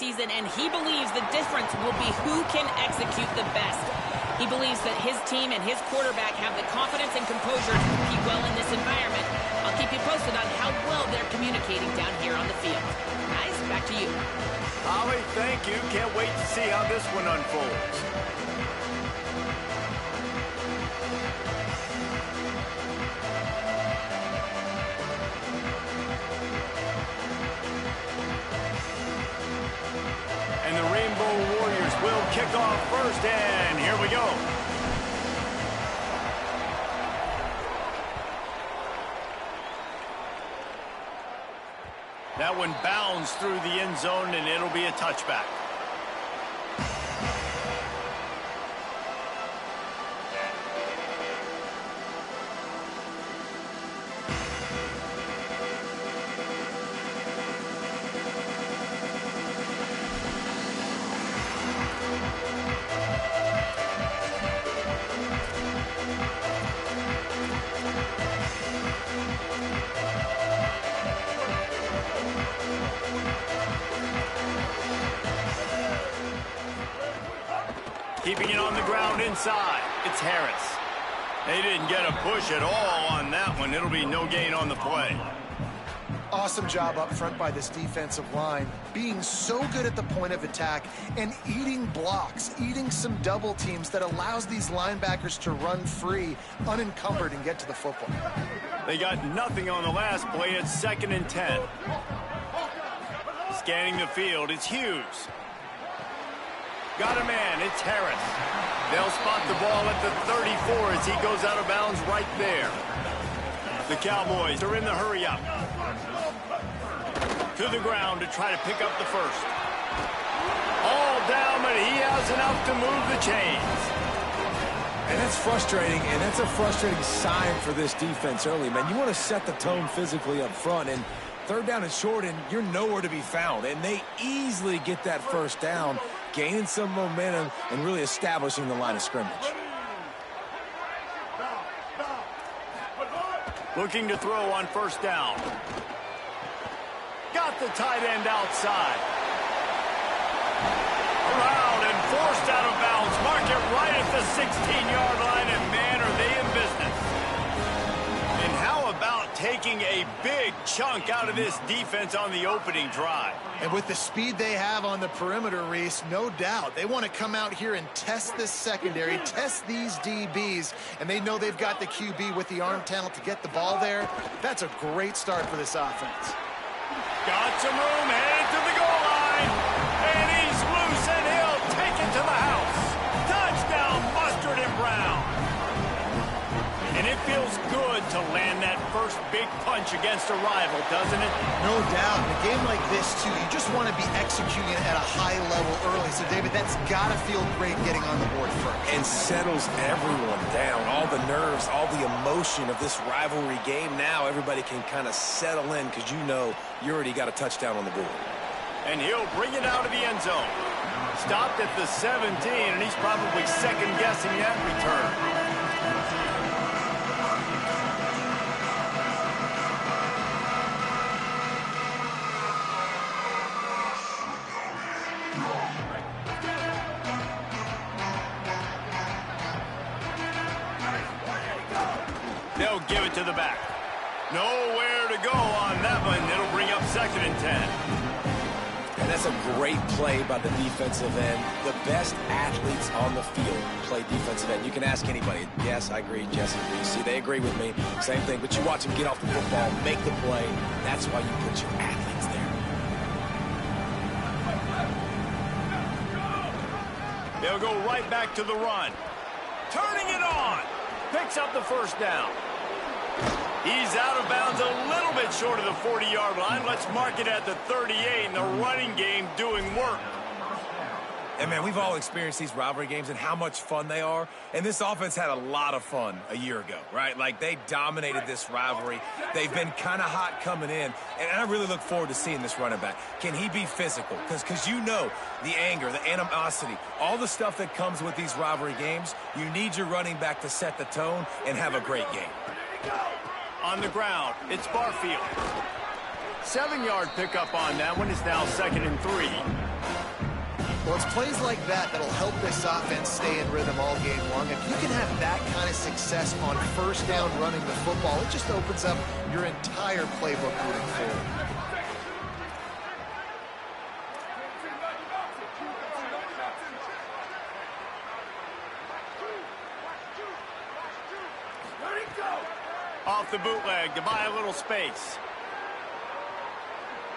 season, and he believes the difference will be who can execute the best. He believes that his team and his quarterback have the confidence and composure to compete well in this environment. I'll keep you posted on how well they're communicating down here on the field. Guys, back to you. Holly, thank you. Can't wait to see how this one unfolds. And the Rainbow Warriors will kick off first, and here we go. That one bounds through the end zone, and it'll be a touchback. Keeping it on the ground inside. It's Harris. They didn't get a push at all on that one. It'll be no gain on the play. Awesome job up front by this defensive line, being so good at the point of attack and eating blocks, eating some double teams that allows these linebackers to run free, unencumbered, and get to the football. They got nothing on the last play. It's 2nd and 10. Scanning the field, it's Hughes. Got a man, it's Harris. They'll spot the ball at the 34 as he goes out of bounds right there. The Cowboys are in the hurry-up. To the ground to try to pick up the first. All down, but he has enough to move the chains. And that's frustrating, and that's a frustrating sign for this defense early, man. You want to set the tone physically up front, and 3rd down and short, and you're nowhere to be found. And they easily get that first down, gaining some momentum and really establishing the line of scrimmage. Looking to throw on 1st down. Got the tight end outside. Around and forced out of bounds. Mark it right at the 16-yard line, and man, are they in business. And how about taking a big chunk out of this defense on the opening drive? And with the speed they have on the perimeter, Reese, no doubt, they want to come out here and test this secondary, test these DBs, and they know they've got the QB with the arm talent to get the ball there. That's a great start for this offense. Got some room, headed to the goal line, and he's loose, and he'll take it to the house. Touchdown, Mustard and Brown. And it feels good to land that first big punch against a rival, doesn't it? No doubt. In a game like this, too, you just want to be executing at a high level early. So, David, that's got to feel great getting on the board first. And settles everyone down. All the nerves, all the emotion of this rivalry game. Now everybody can kind of settle in because you know you already got a touchdown on the board. And he'll bring it out of the end zone. Stopped at the 17, and he's probably second-guessing that return. They'll give it to the back. Nowhere to go on that one. It'll bring up 2nd and 10. And that's a great play by the defensive end. The best athletes on the field play defensive end. You can ask anybody. Yes, I agree. Jesse agrees. See, they agree with me. Same thing. But you watch them get off the football, make the play. That's why you put your athletes there. They'll go right back to the run. Turning it on. Picks up the 1st down. He's out of bounds a little bit short of the 40-yard line. Let's mark it at the 38, and the running game doing work. And, man, we've all experienced these rivalry games and how much fun they are. And this offense had a lot of fun a year ago, right? Like, they dominated this rivalry. They've been kind of hot coming in. And I really look forward to seeing this running back. Can he be physical? Because you know the anger, the animosity, all the stuff that comes with these rivalry games, you need your running back to set the tone and have a great game. On the ground, it's Barfield. 7-yard pickup on that one. It's now 2nd and 3. Well, it's plays like that that'll help this offense stay in rhythm all game long. If you can have that kind of success on first down running the football, it just opens up your entire playbook moving forward. Off the bootleg to buy a little space.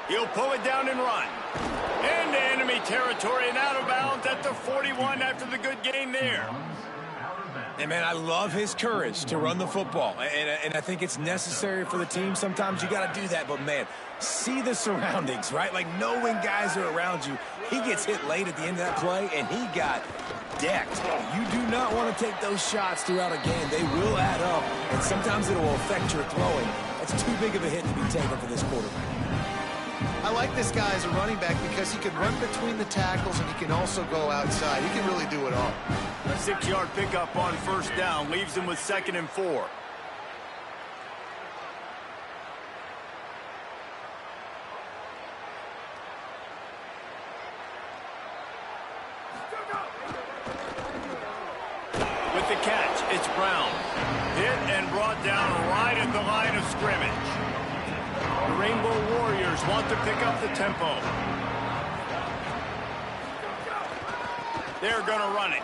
He'll pull it down and run. Into enemy territory and out of bounds at the 41 after the good gain there. And, man, I love his courage to run the football. And I think it's necessary for the team. Sometimes you got to do that. But, man, see the surroundings, right? Like, knowing guys are around you. He gets hit late at the end of that play, and he got decked. You do not want to take those shots throughout a game. They will add up, and sometimes it will affect your throwing. That's too big of a hit to be taken for this quarterback. I like this guy as a running back because he can run between the tackles and he can also go outside. He can really do it all. A 6-yard pickup on first down leaves him with 2nd and 4. With the catch, it's Brown. Hit and brought down right at the line of scrimmage. The Rainbow Warriors want to pick up the tempo. They're going to run it.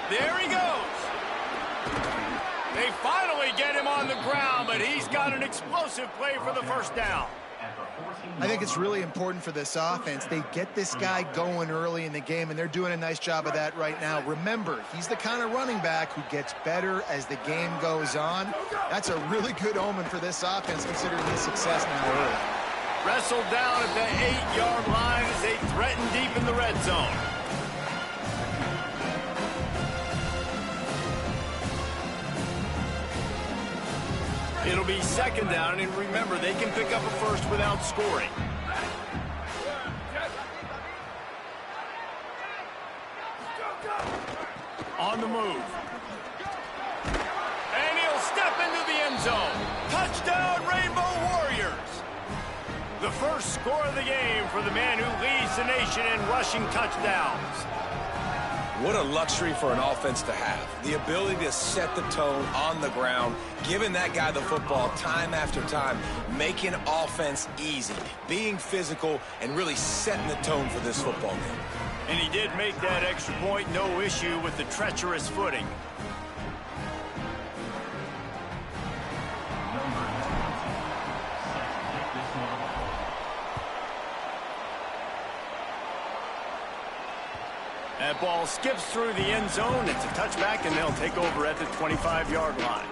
There he goes. They finally get him on the ground, but he's got an explosive play for the first down. I think it's really important for this offense. They get this guy going early in the game, and they're doing a nice job of that right now. Remember, he's the kind of running back who gets better as the game goes on. That's a really good omen for this offense, considering his success now early. Wrestled down at the 8-yard line as they threaten deep in the red zone. It'll be 2nd down, and remember, they can pick up a first without scoring. On the move. And he'll step into the end zone. Touchdown, Rainbow Warriors. The first score of the game for the man who leads the nation in rushing touchdowns. What a luxury for an offense to have. The ability to set the tone on the ground, giving that guy the football time after time, making offense easy, being physical, and really setting the tone for this football game. And he did make that extra point, no issue with the treacherous footing. That ball skips through the end zone. It's a touchback, and they'll take over at the 25-yard line.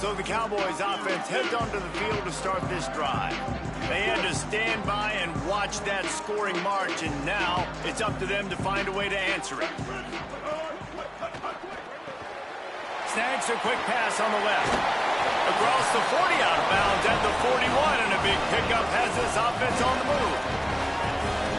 So the Cowboys offense heads onto the field to start this drive. They had to stand by and watch that scoring march, and now it's up to them to find a way to answer it. Snags a quick pass on the left. Across the 40 out of bounds at the 41, and a big pickup has this offense on the move.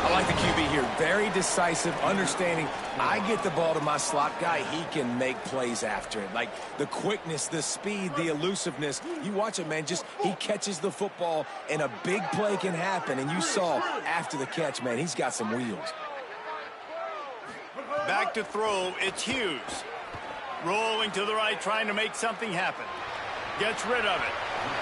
I like the QB here. Very decisive, understanding I get the ball to my slot guy, he can make plays after it. Like the quickness, the speed, the elusiveness. You watch it, man, just he catches the football and a big play can happen. And you saw after the catch, man, he's got some wheels. Back to throw, it's Hughes. Rolling to the right, trying to make something happen. Gets rid of it.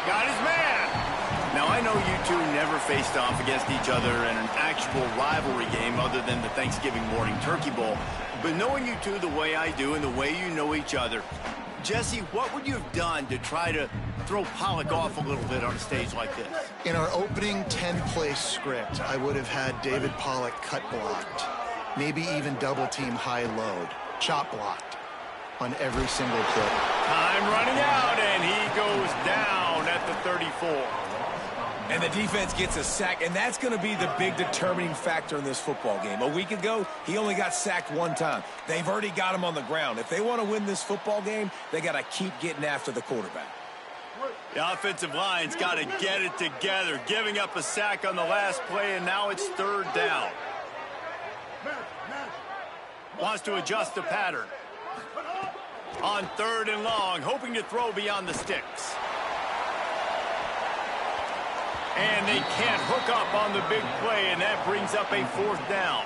Got his man. Now, I know you two never faced off against each other in an actual rivalry game other than the Thanksgiving morning Turkey Bowl. But knowing you two the way I do and the way you know each other, Jesse, what would you have done to try to throw Pollock off a little bit on a stage like this? In our opening 10-play script, I would have had David Pollock cut blocked, maybe even double-team high-load, chop blocked on every single play. Time running out, and he goes down at the 34. And the defense gets a sack, and that's going to be the big determining factor in this football game. A week ago, he only got sacked one time. They've already got him on the ground. If they want to win this football game, they got to keep getting after the quarterback. The offensive line's got to get it together, giving up a sack on the last play, and now it's third down. Wants to adjust the pattern. On 3rd and long, hoping to throw beyond the sticks. And they can't hook up on the big play, and that brings up a 4th down.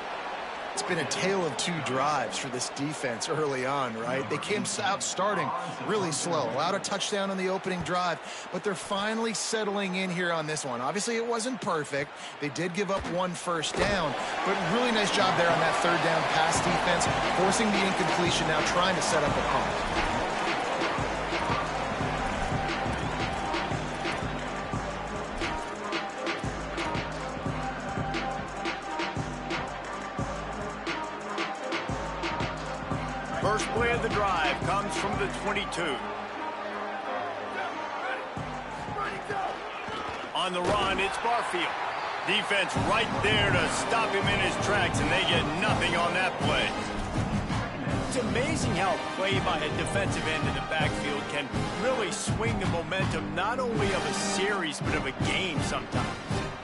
It's been a tale of 2 drives for this defense early on, right? They came out starting really slow, allowed a touchdown on the opening drive, but they're finally settling in here on this one. Obviously, it wasn't perfect. They did give up 1 first down, but really nice job there on that 3rd down pass defense, forcing the incompletion, now trying to set up a punt. First play of the drive comes from the 22. On the run, it's Barfield. Defense right there to stop him in his tracks, and they get nothing on that play. It's amazing how a play by a defensive end in the backfield can really swing the momentum not only of a series but of a game sometimes.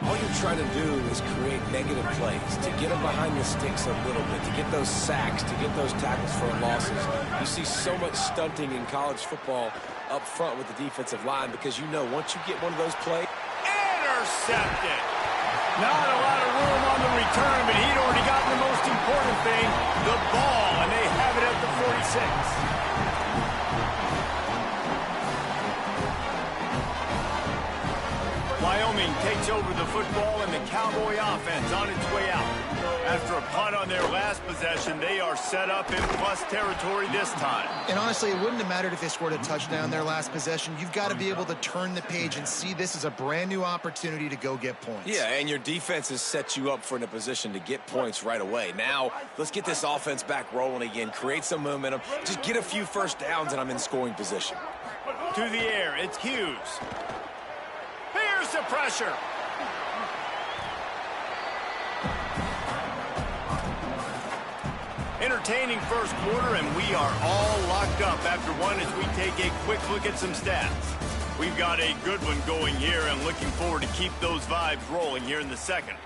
All you're trying to do is create negative plays, to get them behind the sticks a little bit, to get those sacks, to get those tackles for losses. You see so much stunting in college football up front with the defensive line because you know once you get one of those plays. Intercepted. Not a lot of room on the return, but he'd already gotten the most important thing, the ball, and they have it at the 46. Wyoming takes over the football, and the Cowboy offense on its way out. After a punt on their last possession, they are set up in plus territory this time. And honestly, it wouldn't have mattered if they scored a touchdown their last possession. You've got to be able to turn the page and see this as a brand new opportunity to go get points. Yeah, and your defense has set you up for in a position to get points right away. Now, let's get this offense back rolling again, create some momentum, just get a few first downs, and I'm in scoring position. To the air, it's Hughes. Here's the pressure. Entertaining first quarter, and we are all locked up after one as we take a quick look at some stats. We've got a good one going here and looking forward to keep those vibes rolling here in the second.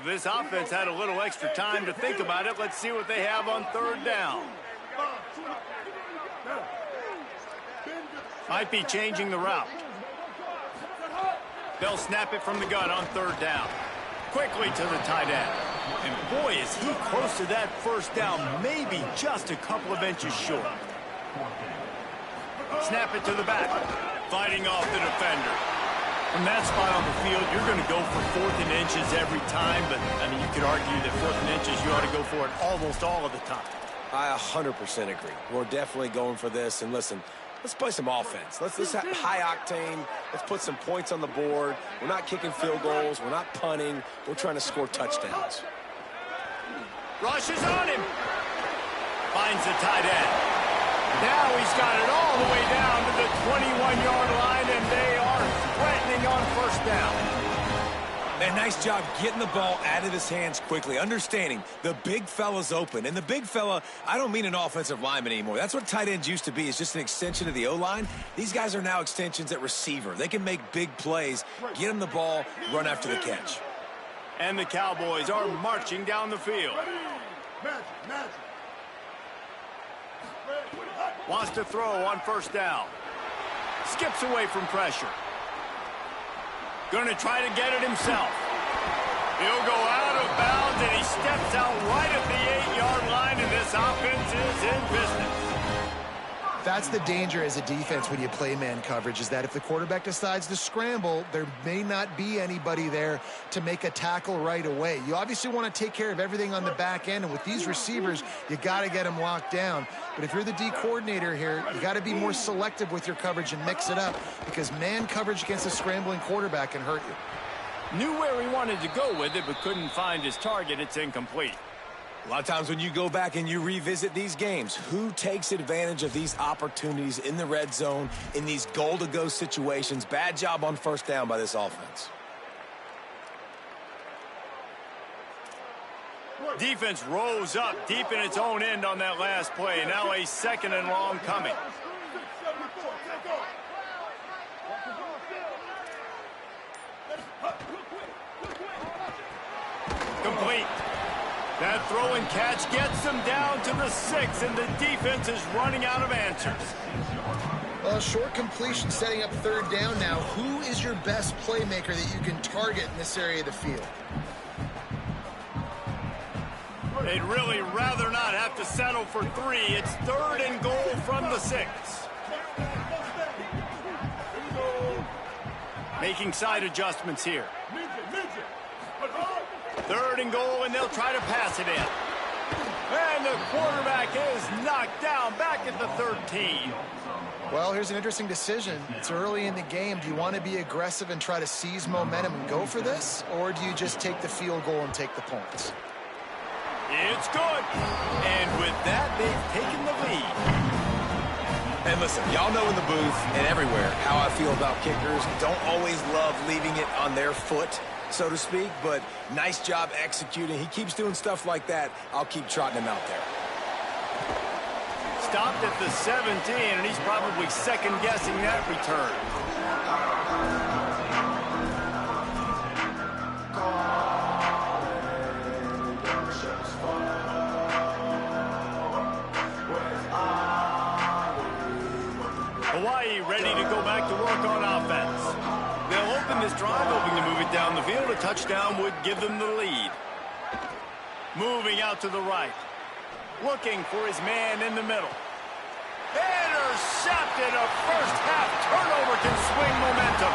This offense had a little extra time to think about it. Let's see what they have on 3rd down. Might be changing the route. They'll snap it from the gun on 3rd down. Quickly to the tight end. And boy, is he close to that first down, maybe just a couple of inches short. Snap it to the back. Fighting off the defender. From that spot on the field, you're going to go for 4th and inches every time, but, I mean, you could argue that 4th and inches, you ought to go for it almost all of the time. I 100% agree. We're definitely going for this, and listen, let's play some offense. Let's have high octane. Let's put some points on the board. We're not kicking field goals. We're not punting. We're trying to score touchdowns. Rushes on him. Finds the tight end. Now he's got it all the way down to the 21-yard line, and they are threatening on first down. Man, nice job getting the ball out of his hands quickly, understanding the big fella's open. And the big fella, I don't mean an offensive lineman anymore. That's what tight ends used to be, is just an extension of the O-line. These guys are now extensions at receiver. They can make big plays, get him the ball, run after the catch. And the Cowboys are marching down the field. Wants to throw on first down. Skips away from pressure. Going to try to get it himself. He'll go out of bounds, and he steps out right at the 8-yard line, and this offense is in business. That's the danger as a defense when you play man coverage, is that if the quarterback decides to scramble, there may not be anybody there to make a tackle right away. You obviously want to take care of everything on the back end, and with these receivers, you got to get them locked down. But if you're the D coordinator here, you got to be more selective with your coverage and mix it up, because man coverage against a scrambling quarterback can hurt you. Knew where he wanted to go with it, but couldn't find his target. It's incomplete. A lot of times when you go back and you revisit these games, who takes advantage of these opportunities in the red zone, in these goal-to-go situations? Bad job on first down by this offense. Defense rose up deep in its own end on that last play. Now a 2nd and long coming. That throw and catch gets them down to the 6, and the defense is running out of answers. Well, a short completion setting up third down now. Who is your best playmaker that you can target in this area of the field? They'd really rather not have to settle for 3. It's 3rd and goal from the 6. Making side adjustments here. 3rd and goal, and they'll try to pass it in. And the quarterback is knocked down back at the 13. Well, here's an interesting decision. It's early in the game. Do you want to be aggressive and try to seize momentum and go for this? Or do you just take the field goal and take the points? It's good. And with that, they've taken the lead. And listen, y'all know in the booth and everywhere how I feel about kickers. Don't always love leaving it on their foot, so to speak, but nice job executing. He keeps doing stuff like that. I'll keep trotting him out there. Stopped at the 17, and he's probably second-guessing that return. Hawaii ready to go back to work on offense. They'll open this drive, hoping to move it down the field. A touchdown would give them the lead. Moving out to the right. Looking for his man in the middle. Intercepted. A first-half turnover can swing momentum.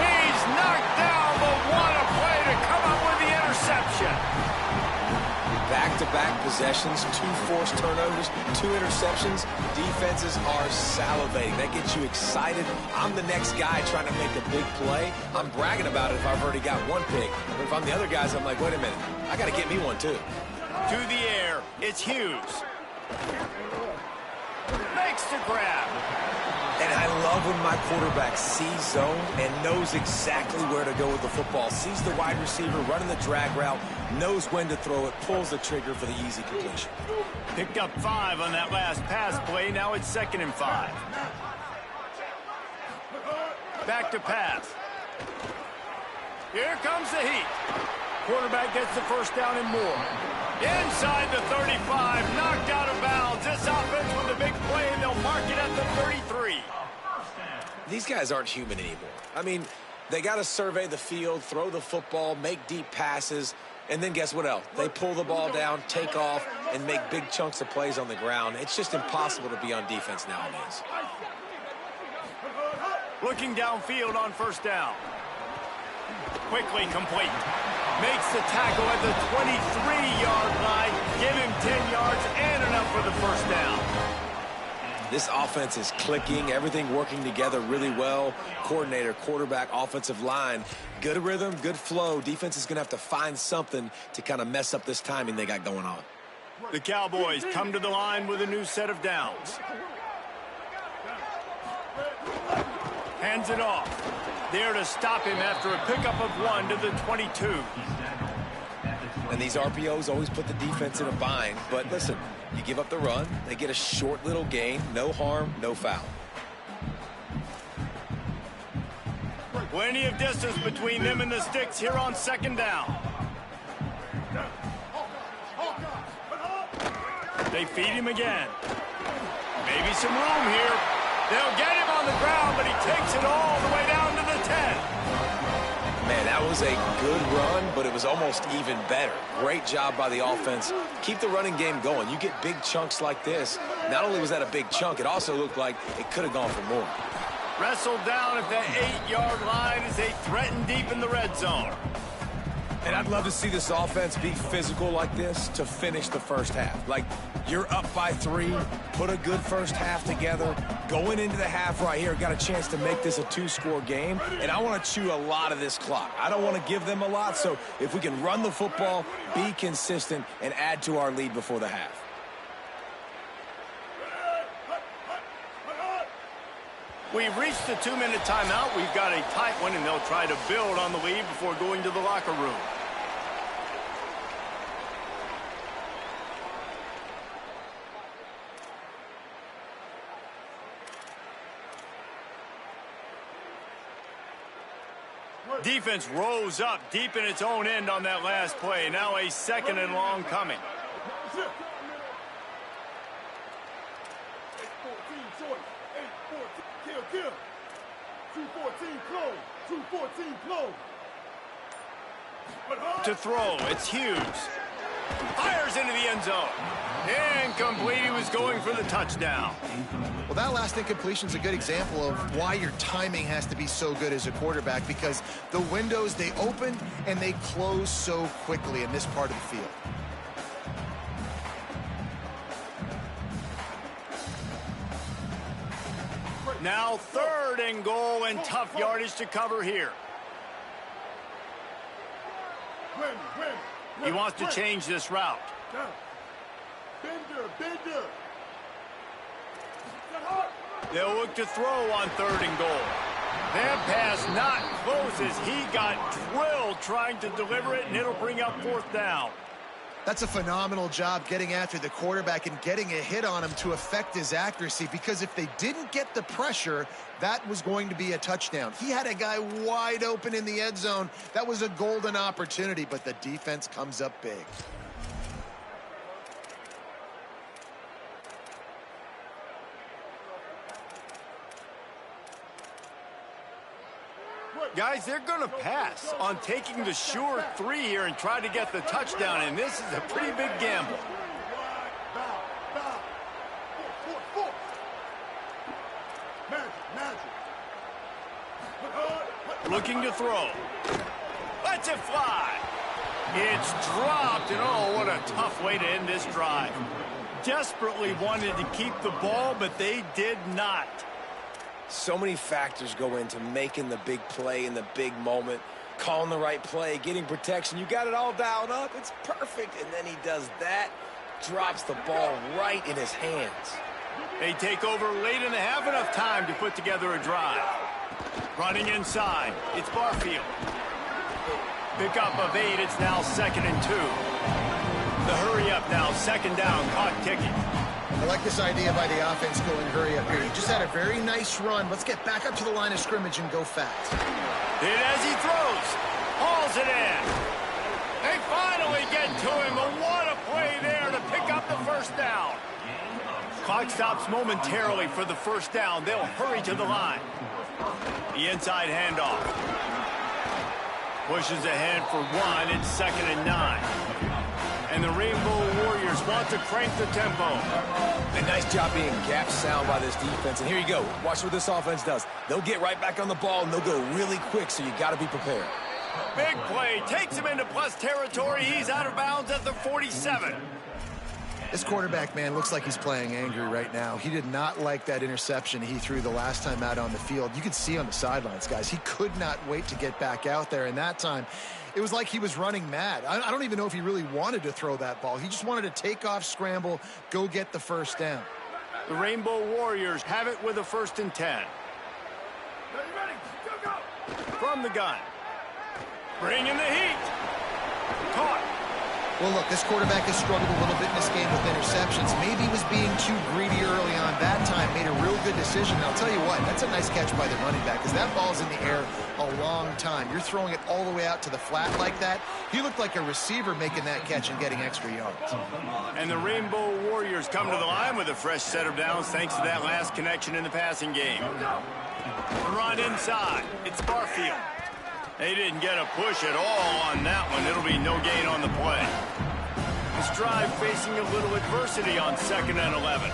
He's knocked down, but what a play to come up with the interception. Back-to-back possessions, 2 forced turnovers, 2 interceptions. Defenses are salivating. That gets you excited. I'm the next guy trying to make a big play. I'm bragging about it if I've already got 1 pick. But if I'm the other guys, I'm like, wait a minute. I got to get me 1, too. To the air, it's Hughes. Makes the grab. And I love when my quarterback sees zone and knows exactly where to go with the football. Sees the wide receiver running the drag route, knows when to throw it, pulls the trigger for the easy completion. Picked up 5 on that last pass play. Now it's 2nd and 5. Back to pass. Here comes the heat. Quarterback gets the first down and more. Inside the 35, knocked out of bounds. This offense with a big play, and they'll mark it at the 33. These guys aren't human anymore. I mean, they got to survey the field, throw the football, make deep passes, and then guess what else? They pull the ball down, take off, and make big chunks of plays on the ground. It's just impossible to be on defense nowadays. Looking downfield on first down. Quickly complete. Makes the tackle at the 23-yard line. Give him 10 yards and enough for the first down. This offense is clicking, everything working together really well. Coordinator, quarterback, offensive line. Good rhythm, good flow. Defense is going to have to find something to kind of mess up this timing they got going on. The Cowboys come to the line with a new set of downs. Hands it off. There to stop him after a pickup of 1 to the 22. And these RPOs always put the defense in a bind. But listen, you give up the run, they get a short little gain, no harm, no foul. Plenty of distance between them and the sticks here on 2nd down. They feed him again. Maybe some room here. They'll get him on the ground, but he takes it all the way down to the 10. Man, that was a good run, but it was almost even better. Great job by the offense. Keep the running game going. You get big chunks like this. Not only was that a big chunk, it also looked like it could have gone for more. Wrestled down at the 8-yard line as they threaten deep in the red zone. And I'd love to see this offense be physical like this to finish the first half. Like, you're up by 3, put a good first half together. Going into the half right here, got a chance to make this a 2-score game, and I want to chew a lot of this clock. I don't want to give them a lot, so if we can run the football, be consistent, and add to our lead before the half. We've reached the 2-minute timeout. We've got a tight one, and they'll try to build on the lead before going to the locker room. Defense rose up deep in its own end on that last play. Now a 2nd and long coming. 8-14 short. 8-14. Kill. 2-14 close. 2-14 close. To throw, it's Hughes. Fires into the end zone. Incomplete. He was going for the touchdown. Well, that last incompletion is a good example of why your timing has to be so good as a quarterback, because the windows, they open and they close so quickly in this part of the field. Now 3rd and goal and tough yardage to cover here. He wants to change this route. Bender. They'll look to throw on 3rd and goal. That pass not close as he got drilled trying to deliver it, and it'll bring up 4th down. That's a phenomenal job getting after the quarterback and getting a hit on him to affect his accuracy, because if they didn't get the pressure, that was going to be a touchdown. He had a guy wide open in the end zone. That was a golden opportunity, but the defense comes up big. Guys, they're going to pass on taking the sure 3 here and try to get the touchdown, and this is a pretty big gamble. Looking to throw. Lets it fly. It's dropped, and oh, what a tough way to end this drive. Desperately wanted to keep the ball, but they did not. So many factors go into making the big play in the big moment, calling the right play, getting protection. You got it all dialed up. It's perfect. And then he does that, drops the ball right in his hands. They take over late in the half, enough time to put together a drive. Running inside, it's Barfield. Pickup of 8, it's now 2nd and 2. The hurry up now, 2nd down, clock ticking. I like this idea by the offense going hurry up here. He just had a very nice run. Let's get back up to the line of scrimmage and go fast. Hit as he throws. Hauls it in. They finally get to him, but what a play there to pick up the 1st down. Clock stops momentarily for the 1st down. They'll hurry to the line. The inside handoff. Pushes ahead for 1. It's 2nd and 9. And the Rainbow Warriors want to crank the tempo. A nice job being gap sound by this defense. And here you go. Watch what this offense does. They'll get right back on the ball, and they'll go really quick, so you got to be prepared. Big play. Takes him into plus territory. He's out of bounds at the 47. This quarterback, man, looks like he's playing angry right now. He did not like that interception he threw the last time out on the field. You could see on the sidelines, guys, he could not wait to get back out there. And that time, it was like he was running mad. I don't even know if he really wanted to throw that ball. He just wanted to take off, scramble, go get the 1st down. The Rainbow Warriors have it with a 1st and 10. From the gun. Bringing the heat. Caught. Well, look, this quarterback has struggled a little bit in this game with interceptions. Maybe he was being too greedy early on. That time made a real good decision. And I'll tell you what, that's a nice catch by the running back, because that ball's in the air a long time. You're throwing it all the way out to the flat like that. He looked like a receiver making that catch and getting extra yards. And the Rainbow Warriors come to the line with a fresh set of downs thanks to that last connection in the passing game. Run inside. It's Barfield. They didn't get a push at all on that one. It'll be no gain on the play. This drive facing a little adversity on 2nd and 11.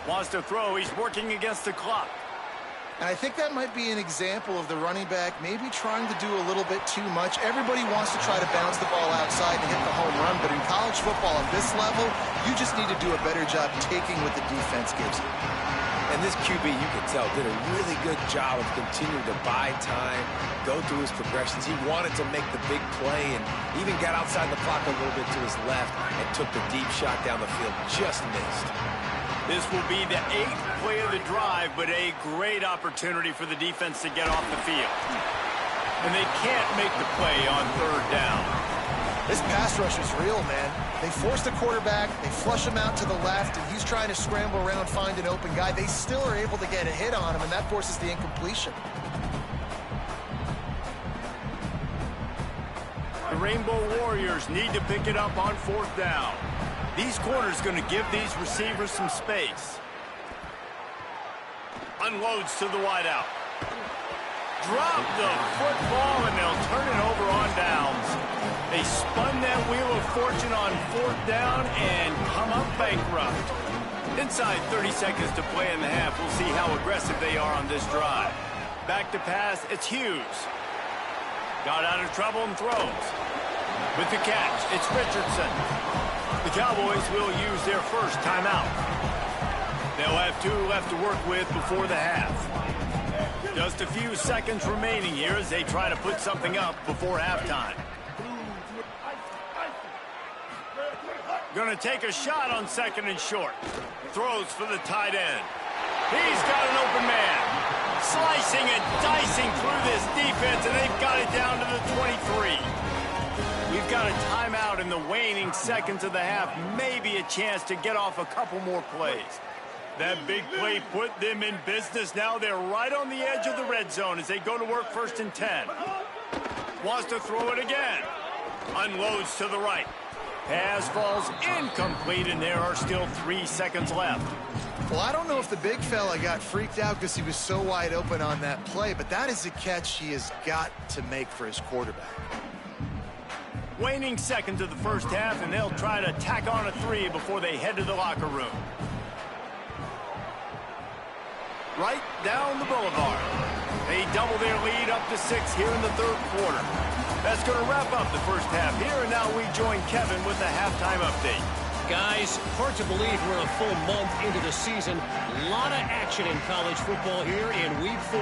Wants to throw. He's working against the clock. And I think that might be an example of the running back maybe trying to do a little bit too much. Everybody wants to try to bounce the ball outside and hit the home run, but in college football at this level, you just need to do a better job taking what the defense gives you. And this QB, you can tell, did a really good job of continuing to buy time, go through his progressions. He wanted to make the big play and even got outside the clock a little bit to his left and took the deep shot down the field. Just missed. This will be the 8th play of the drive, but a great opportunity for the defense to get off the field. And they can't make the play on 3rd down. This pass rush is real, man. They force the quarterback, they flush him out to the left, and he's trying to scramble around, find an open guy. They still are able to get a hit on him, and that forces the incompletion. Rainbow Warriors need to pick it up on 4th down. These corners going to give these receivers some space. Unloads to the wideout. Drop the football, and they'll turn it over on downs. They spun that wheel of fortune on 4th down and come up bankrupt. Inside 30 seconds to play in the half. We'll see how aggressive they are on this drive. Back to pass, it's Hughes. Got out of trouble and throws. With the catch, it's Richardson. The Cowboys will use their first timeout. They'll have 2 left to work with before the half. Just a few seconds remaining here as they try to put something up before halftime. Going to take a shot on 2nd and short. Throws for the tight end. He's got an open man. Slicing and dicing through this defense, and they've got it down to the 23. We've got a timeout in the waning seconds of the half. Maybe a chance to get off a couple more plays. That big play put them in business. Now they're right on the edge of the red zone as they go to work 1st and 10. Wants to throw it again. Unloads to the right. Pass falls incomplete, and there are still 3 seconds left. Well, I don't know if the big fella got freaked out because he was so wide open on that play, but that is a catch he has got to make for his quarterback. Waning seconds of the first half, and they'll try to tack on a 3 before they head to the locker room. Right down the boulevard. They double their lead up to 6 here in the 3rd quarter. That's going to wrap up the first half here, and now we join Kevin with the halftime update. Guys, hard to believe we're a full month into the season. A lot of action in college football here in Week 4.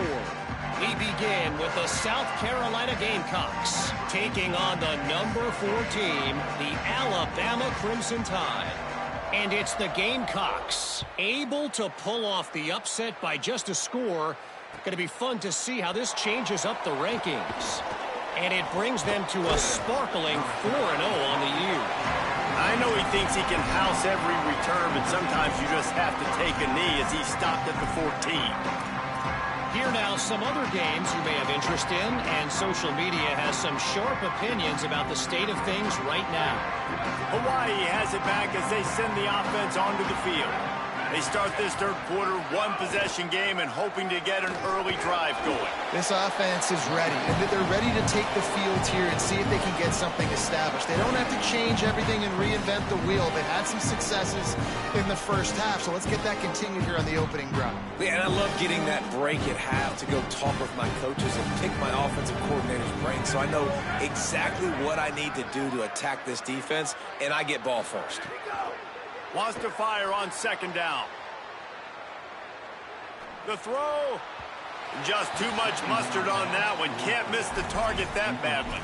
We begin with the South Carolina Gamecocks taking on the number 4 team, the Alabama Crimson Tide. And it's the Gamecocks able to pull off the upset by just a score. Going to be fun to see how this changes up the rankings. And it brings them to a sparkling 4-0 on the year. I know he thinks he can house every return, but sometimes you just have to take a knee as he stopped at the 14. Here now, some other games you may have interest in, and social media has some sharp opinions about the state of things right now. Hawaii has it back as they send the offense onto the field. They start this 3rd quarter, 1-possession game, and hoping to get an early drive going. This offense is ready, and they're ready to take the field here and see if they can get something established. They don't have to change everything and reinvent the wheel. They've had some successes in the first half, so let's get that continued here on the opening drive. Yeah, and I love getting that break at half to go talk with my coaches and pick my offensive coordinator's brain so I know exactly what I need to do to attack this defense, and I get ball first. Wants to fire on 2nd down. The throw. Just too much mustard on that one. Can't miss the target that badly.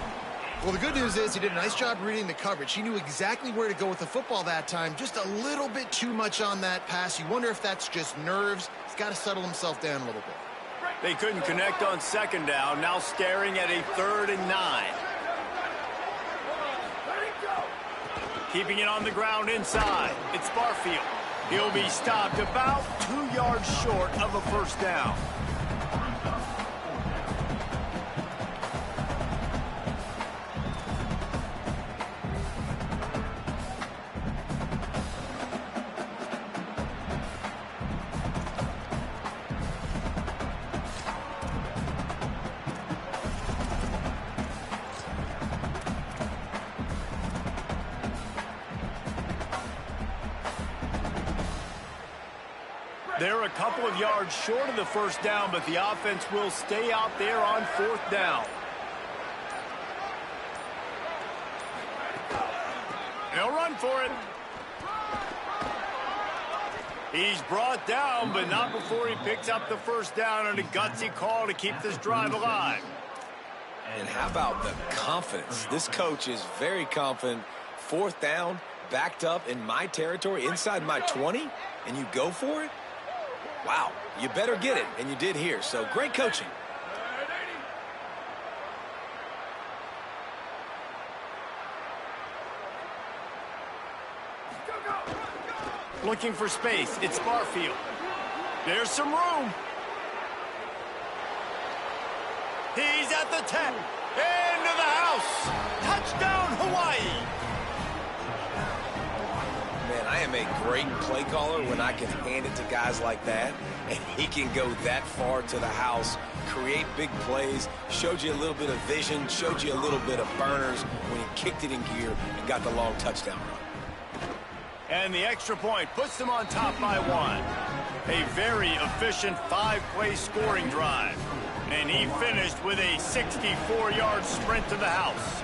Well, the good news is he did a nice job reading the coverage. He knew exactly where to go with the football that time. Just a little bit too much on that pass. You wonder if that's just nerves. He's got to settle himself down a little bit. They couldn't connect on 2nd down. Now staring at a 3rd and 9. Keeping it on the ground inside. It's Barfield. He'll be stopped about 2 yards short of a 1st down. They're a couple of yards short of the 1st down, but the offense will stay out there on 4th down. They'll run for it. He's brought down, but not before he picks up the 1st down and a gutsy call to keep this drive alive. And how about the confidence? This coach is very confident. 4th down, backed up in my territory, inside my 20, and you go for it? Wow, you better get it, and you did here, so great coaching. Looking for space, it's Barfield. There's some room. He's at the 10, into the house. house. Touchdown, Hawaii. Man, I am a great play caller when I can hand it to guys like that, and he can go that far to the house, create big plays, showed you a little bit of vision, showed you a little bit of burners when he kicked it in gear and got the long touchdown run. And the extra point puts them on top by 1. A very efficient 5-play scoring drive. And he finished with a 64-yard sprint to the house.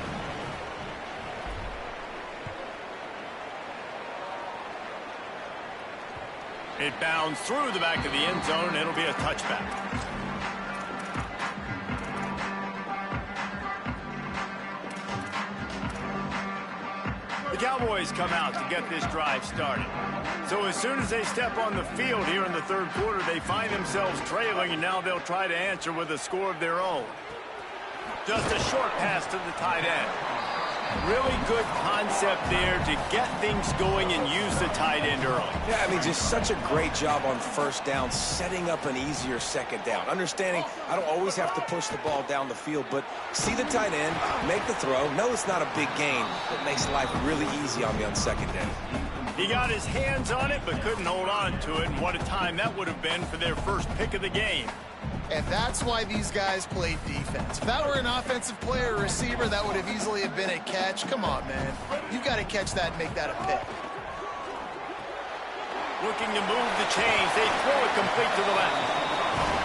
It bounds through the back of the end zone, and it'll be a touchback. The Cowboys come out to get this drive started. So as soon as they step on the field here in the third quarter, they find themselves trailing, and now they'll try to answer with a score of their own. Just a short pass to the tight end. Really good concept there to get things going and use the tight end early. Yeah, I mean, just such a great job on first down, setting up an easier second down. Understanding I don't always have to push the ball down the field, but see the tight end, make the throw. No, it's not a big gain, but makes life really easy on me on second down. He got his hands on it, but couldn't hold on to it, and what a time that would have been for their first pick of the game. And that's why these guys played defense. If that were an offensive player or receiver, that would have easily have been a catch. Come on, man. You've got to catch that and make that a pick. Looking to move the chains. They throw it complete to the left.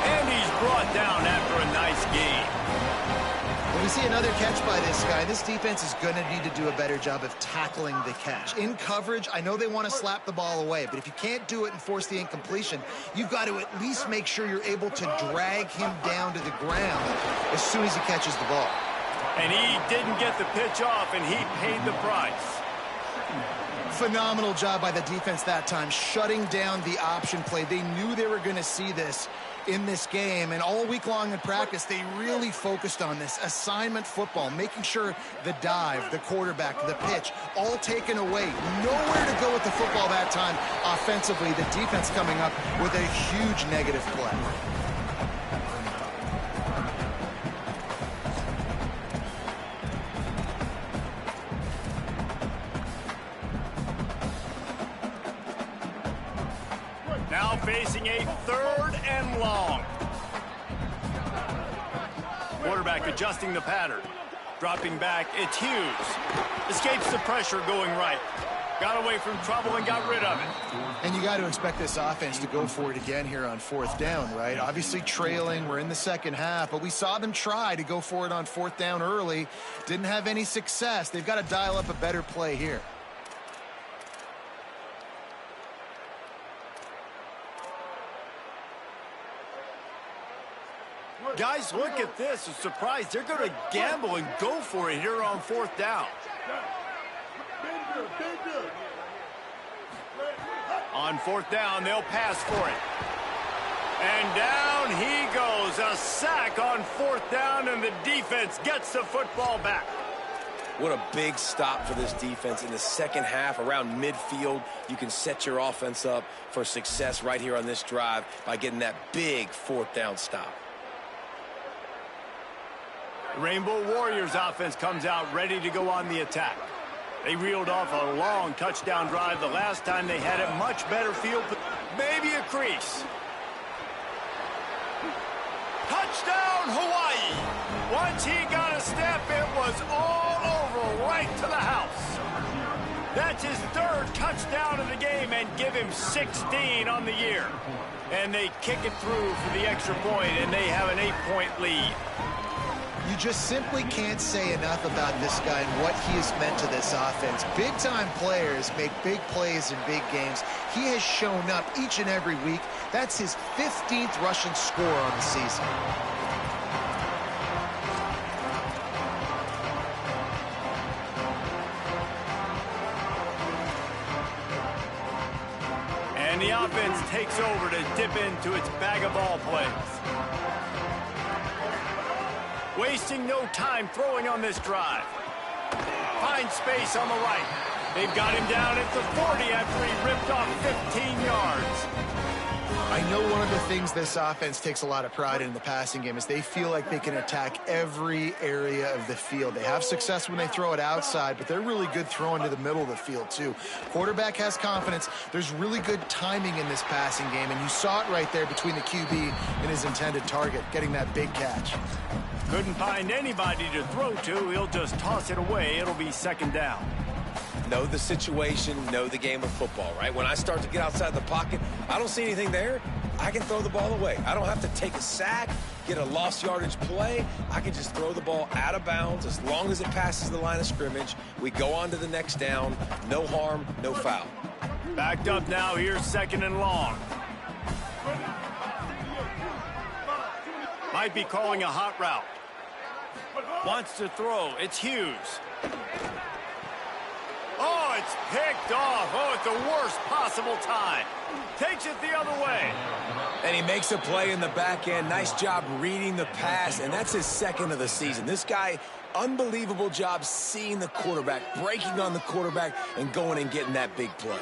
And he's brought down after a nice gain. When we see another catch by this guy, this defense is going to need to do a better job of tackling the catch. In coverage, I know they want to slap the ball away, but if you can't do it and force the incompletion, you've got to at least make sure you're able to drag him down to the ground as soon as he catches the ball. And he didn't get the pitch off, and he paid the price. Phenomenal job by the defense that time, shutting down the option play. They knew they were going to see this in this game, and all week long in practice, they really focused on this assignment football, making sure the dive, the quarterback, the pitch, all taken away. Nowhere to go with the football that time offensively. The defense coming up with a huge negative play. Now facing a 3rd and long. Quarterback adjusting the pattern. Dropping back, it's Hughes. Escapes the pressure going right. Got away from trouble and got rid of it. And you got to expect this offense to go for it again here on 4th down, right? Obviously trailing, we're in the second half, but we saw them try to go for it on 4th down early. Didn't have any success. They've got to dial up a better play here. Guys, look at this. A surprise. They're going to gamble and go for it here on 4th down. On 4th down, they'll pass for it. And down he goes. A sack on 4th down, and the defense gets the football back. What a big stop for this defense in the second half. Around midfield, you can set your offense up for success right here on this drive by getting that big 4th down stop. Rainbow Warriors offense comes out ready to go on the attack. They reeled off a long touchdown drive the last time they had it. Much better field, maybe a crease. Touchdown, Hawaii! Once he got a step, it was all over right to the house. That's his 3rd touchdown of the game and give him 16 on the year. And they kick it through for the extra point, and they have an 8-point lead. You just simply can't say enough about this guy and what he has meant to this offense. Big-time players make big plays in big games. He has shown up each and every week. That's his 15th rushing score on the season. And the offense takes over to dip into its bag of ball plays. Wasting no time throwing on this drive. Finds space on the right. They've got him down at the 40 after he ripped off 15 yards. I know one of the things this offense takes a lot of pride in the passing game is they feel like they can attack every area of the field. They have success when they throw it outside, but they're really good throwing to the middle of the field too. Quarterback has confidence. There's really good timing in this passing game, and you saw it right there between the QB and his intended target, getting that big catch. Couldn't find anybody to throw to. He'll just toss it away. It'll be second down. Know the situation, know the game of football, right? When I start to get outside the pocket, I don't see anything there, I can throw the ball away. I don't have to take a sack, get a lost yardage play. I can just throw the ball out of bounds as long as it passes the line of scrimmage. We go on to the next down. No harm, no foul. Backed up now. Here's second and long. Might be calling a hot route. Wants to throw. It's Hughes. Oh, it's picked off. Oh, at the worst possible time. Takes it the other way. And he makes a play in the back end. Nice job reading the pass, and that's his second of the season. This guy, unbelievable job seeing the quarterback, breaking on the quarterback, and going and getting that big play.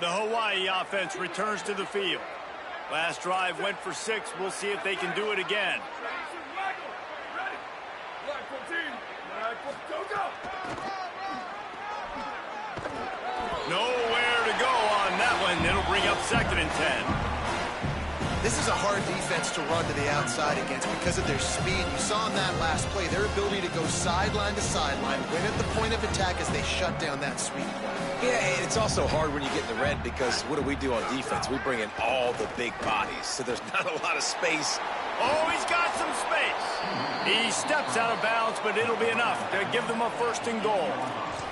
The Hawaii offense returns to the field. Last drive went for 6. We'll see if they can do it again. Nowhere to go on that one. It'll bring up second and 10. This is a hard defense to run to the outside against because of their speed. You saw in that last play their ability to go sideline to sideline, win at the point of attack as they shut down that sweep play. Yeah, it's also hard when you get in the red because what do we do on defense? We bring in all the big bodies, so there's not a lot of space. Oh, he's got some space. He steps out of bounds, but it'll be enough to give them a first and goal.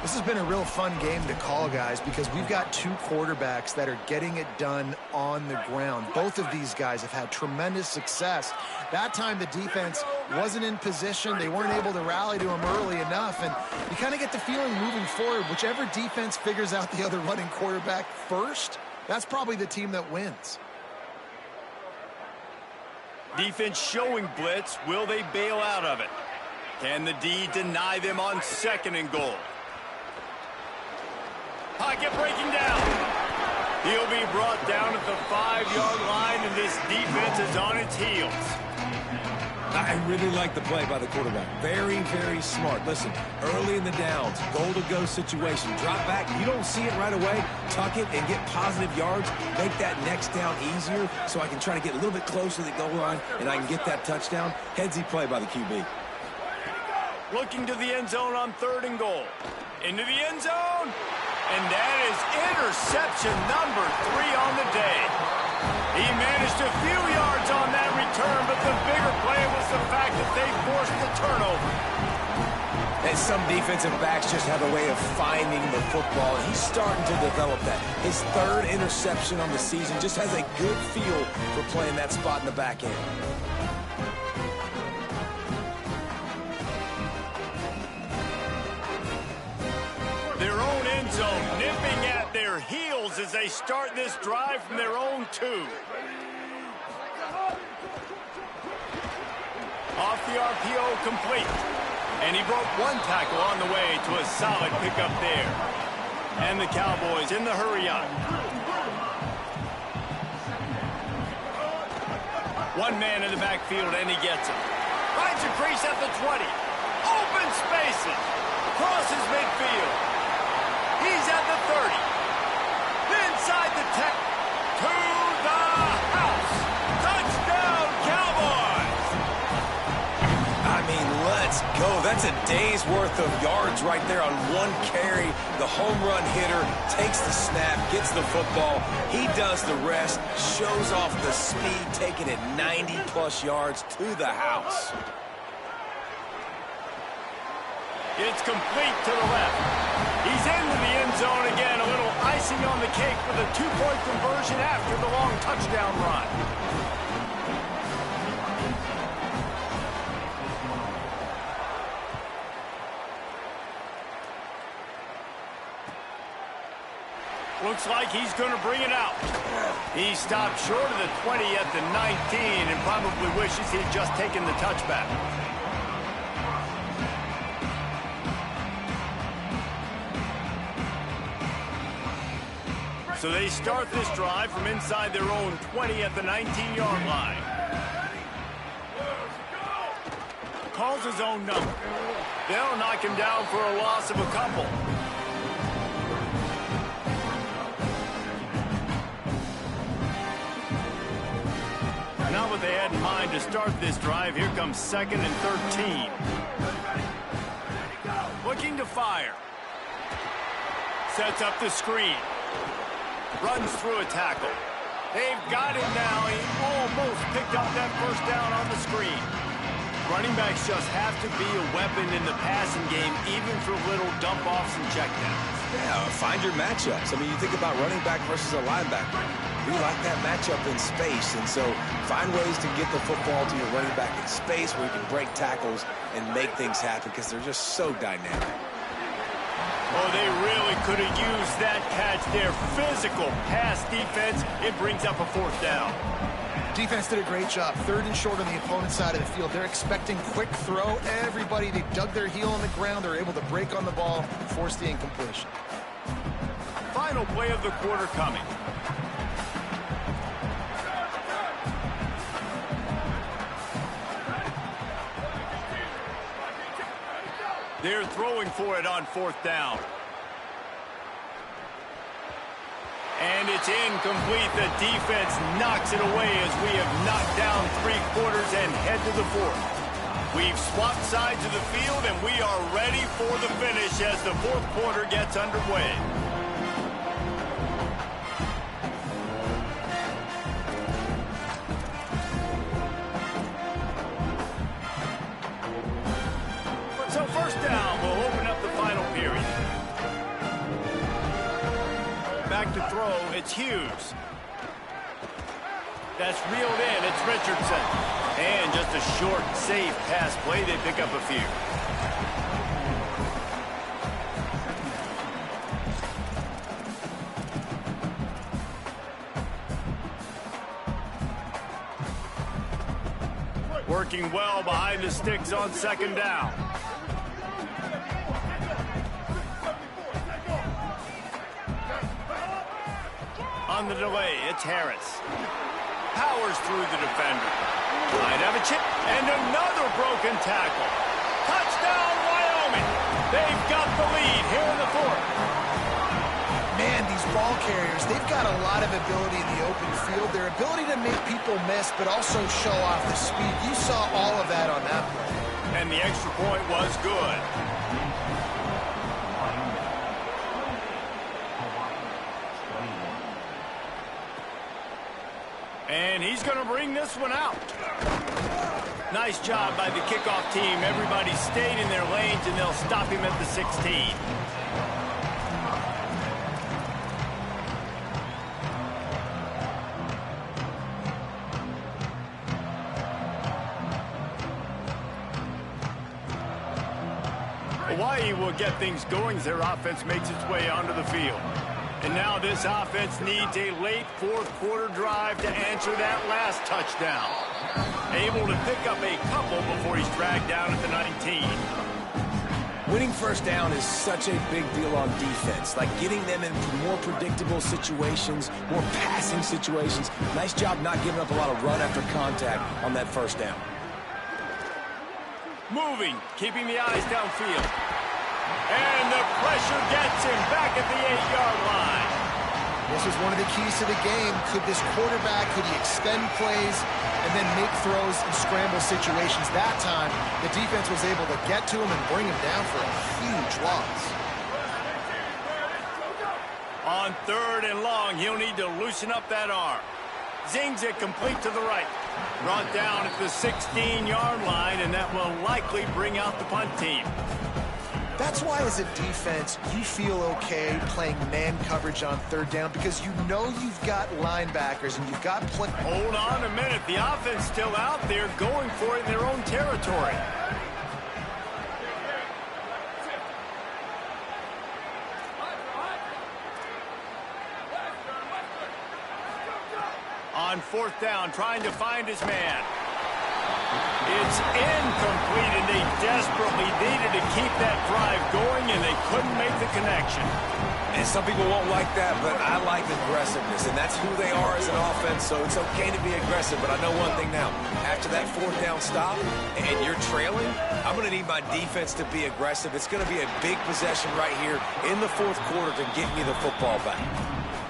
This has been a real fun game to call, guys, because we've got two quarterbacks that are getting it done on the ground. Both of these guys have had tremendous success. That time the defense wasn't in position. They weren't able to rally to him early enough, and you kind of get the feeling moving forward, whichever defense figures out the other running quarterback first, that's probably the team that wins. Defense showing blitz. Will they bail out of it? Can the D deny them on second and goal? Pocket breaking down. He'll be brought down at the 5-yard line, and this defense is on its heels. I really like the play by the quarterback. Very, very smart. Listen, early in the downs, goal-to-go situation. Drop back. You don't see it right away. Tuck it and get positive yards. Make that next down easier so I can try to get a little bit closer to the goal line and I can get that touchdown. Headsy play by the QB. Looking to the end zone on third and goal. Into the end zone. And that is interception number 3 on the day. He managed a few yards on that return, but the bigger play was the fact that they forced the turnover. And some defensive backs just have a way of finding the football, and he's starting to develop that. His 3rd interception on the season just has a good feel for playing that spot in the back end. Their own end zone nipping at their heels as they start this drive from their own 2. Off the RPO, complete. And he broke 1 tackle on the way to a solid pickup there. And the Cowboys in the hurry up. 1 man in the backfield, and he gets it. Finds a crease at the 20. Open spaces. Crosses midfield. He's at the 30. Inside the 10. To the house. Touchdown, Cowboys. I mean, let's go. That's a day's worth of yards right there on 1 carry. The home run hitter takes the snap, gets the football. He does the rest, shows off the speed, taking it 90-plus yards to the house. It's complete to the left. He's into the end zone again. A little icing on the cake with a 2-point conversion after the long touchdown run. Looks like he's going to bring it out. He stopped short of the 20 at the 19 and probably wishes he'd just taken the touchback. So they start this drive from inside their own 20 at the 19-yard line. Calls his own number. They'll knock him down for a loss of a couple. Not what they had in mind to start this drive. Here comes 2nd and 13. Looking to fire. Sets up the screen. Runs through a tackle. They've got him now. He almost picked up that first down on the screen. Running backs just have to be a weapon in the passing game, even for little dump-offs and checkdowns. Yeah, find your matchups. I mean, you think about running back versus a linebacker. We like that matchup in space, and so find ways to get the football to your running back in space where you can break tackles and make things happen because they're just so dynamic. Oh, they really could have used that catch there. Physical pass defense. It brings up a 4th down. Defense did a great job. 3rd and short on the opponent's side of the field. They're expecting quick throw. Everybody, they dug their heel on the ground. They're able to break on the ball, force the incompletion. Final play of the quarter coming. They're throwing for it on 4th down. And it's incomplete. The defense knocks it away as we have knocked down 3 quarters and head to the 4th. We've swapped sides of the field, and we are ready for the finish as the 4th quarter gets underway. So 1st down will open up the final period. Back to throw, it's Hughes. That's reeled in, it's Richardson. And just a short, safe pass play, they pick up a few. Working well behind the sticks on 2nd down. On the delay, it's Harris. Powers through the defender. Might have a chip. And another broken tackle. Touchdown, Wyoming. They've got the lead here in the 4th. Man, these ball carriers, they've got a lot of ability in the open field. Their ability to make people miss, but also show off the speed. You saw all of that on that play. And the extra point was good. And he's going to bring this one out. Nice job by the kickoff team. Everybody stayed in their lanes, and they'll stop him at the 16. Hawaii will get things going as their offense makes its way onto the field. And now this offense needs a late 4th quarter drive to answer that last touchdown. Able to pick up a couple before he's dragged down at the 19. Winning 1st down is such a big deal on defense, like getting them into more predictable situations, more passing situations. Nice job not giving up a lot of run after contact on that 1st down. Moving, keeping the eyes downfield. And the pressure gets him back at the 8-yard line. This was one of the keys to the game. Could this quarterback, could he extend plays and then make throws in scramble situations? That time, the defense was able to get to him and bring him down for a huge loss. On 3rd and long, he'll need to loosen up that arm. Zings it complete to the right. Brought down at the 16-yard line, and that will likely bring out the punt team. That's why, as a defense, you feel okay playing man coverage on 3rd down because you know you've got linebackers and you've got play. Hold on a minute. The offense still out there going for it in their own territory. On 4th down, trying to find his man. It's incomplete, and they desperately needed to keep that drive going, and they couldn't make the connection. And some people won't like that, but I like aggressiveness, and that's who they are as an offense, so it's okay to be aggressive. But I know one thing now. After that fourth down stop and you're trailing, I'm going to need my defense to be aggressive. It's going to be a big possession right here in the fourth quarter to get me the football back.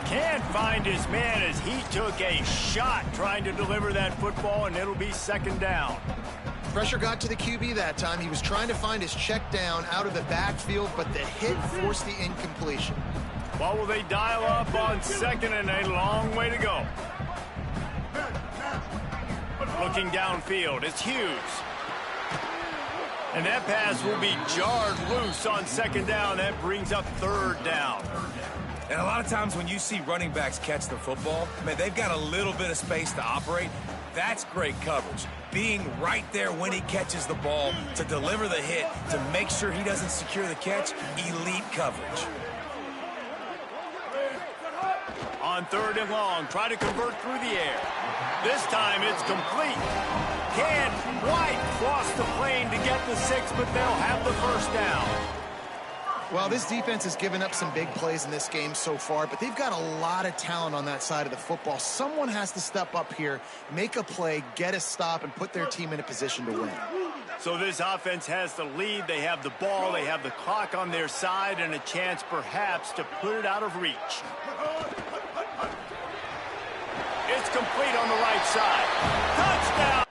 Can't find his man as he took a shot trying to deliver that football, and it'll be second down. Pressure got to the QB that time. He was trying to find his check down out of the backfield, but the hit forced the incompletion. What will they dial up on second, and a long way to go? Looking downfield, it's Hughes. And that pass will be jarred loose on second down. That brings up third down. And a lot of times when you see running backs catch the football, man, they've got a little bit of space to operate. That's great coverage. Being right there when he catches the ball to deliver the hit, to make sure he doesn't secure the catch, elite coverage. On third and long, try to convert through the air. This time it's complete. Can't quite cross the plane to get the 6, but they'll have the first down. Well, this defense has given up some big plays in this game so far, but they've got a lot of talent on that side of the football. Someone has to step up here, make a play, get a stop, and put their team in a position to win. So this offense has the lead. They have the ball. They have the clock on their side and a chance perhaps to put it out of reach. It's complete on the right side. Touchdown!